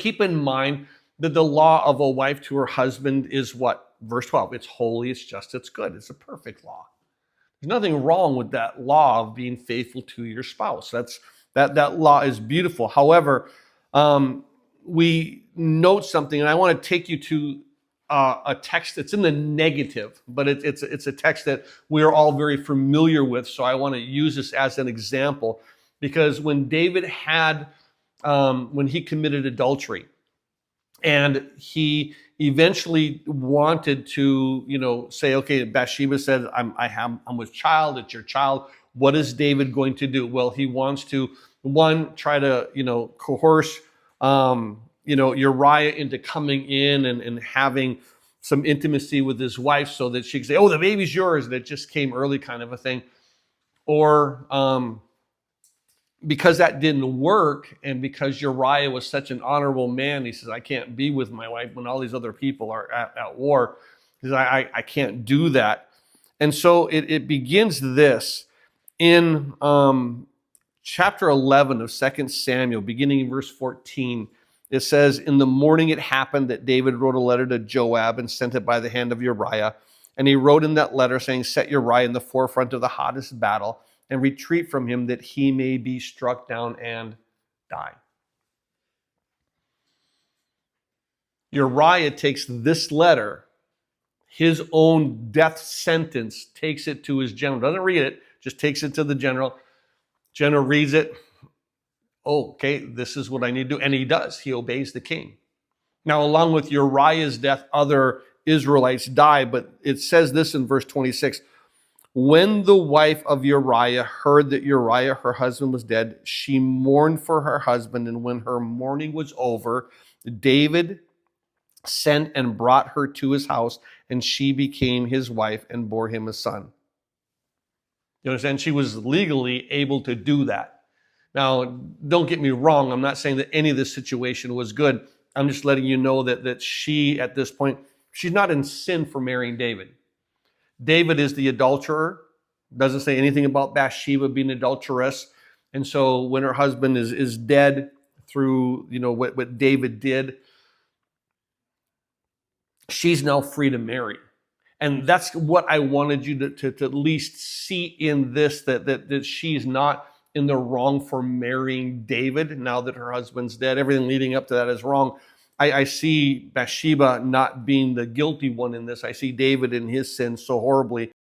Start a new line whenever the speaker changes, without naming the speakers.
keep in mind that the law of a wife to her husband is what? Verse 12, it's holy, it's just, it's good. It's a perfect law. There's nothing wrong with that law of being faithful to your spouse. That law is beautiful. However, we note something, and I want to take you to a text that's in the negative, but it's a text that we are all very familiar with. So I want to use this as an example, because when David had, when he committed adultery, and he eventually wanted to, say, okay, Bathsheba said, I'm with child, it's your child. What is David going to do? Well, he wants to, one, try to, coerce, Uriah into coming in and having some intimacy with his wife so that she could say, oh, the baby's yours, that just came early kind of a thing. Or, because that didn't work, and because Uriah was such an honorable man, he says, I can't be with my wife when all these other people are at war. He says, I can't do that. And so it begins this in chapter 11 of 2 Samuel, beginning in verse 14. It says, in the morning it happened that David wrote a letter to Joab and sent it by the hand of Uriah. And he wrote in that letter saying, set Uriah in the forefront of the hottest battle and retreat from him, that he may be struck down and die. Uriah takes this letter, his own death sentence, takes it to his general. Doesn't read it, just takes it to the general. General reads it. Oh, okay, this is what I need to do. And he does. He obeys the king. Now, along with Uriah's death, other Israelites die, but it says this in verse 26. When the wife of Uriah heard that Uriah, her husband, was dead, she mourned for her husband. And when her mourning was over, David sent and brought her to his house, and she became his wife and bore him a son. You understand? She was legally able to do that. Now, don't get me wrong. I'm not saying that any of this situation was good. I'm just letting you know that she, at this point, she's not in sin for marrying David. David is the adulterer. Doesn't say anything about Bathsheba being an adulteress. And so when her husband is dead through, what David did, she's now free to marry. And that's what I wanted you to at least see in this, that she's not in the wrong for marrying David now that her husband's dead. Everything leading up to that is wrong. I see Bathsheba not being the guilty one in this. I see David in his sin so horribly.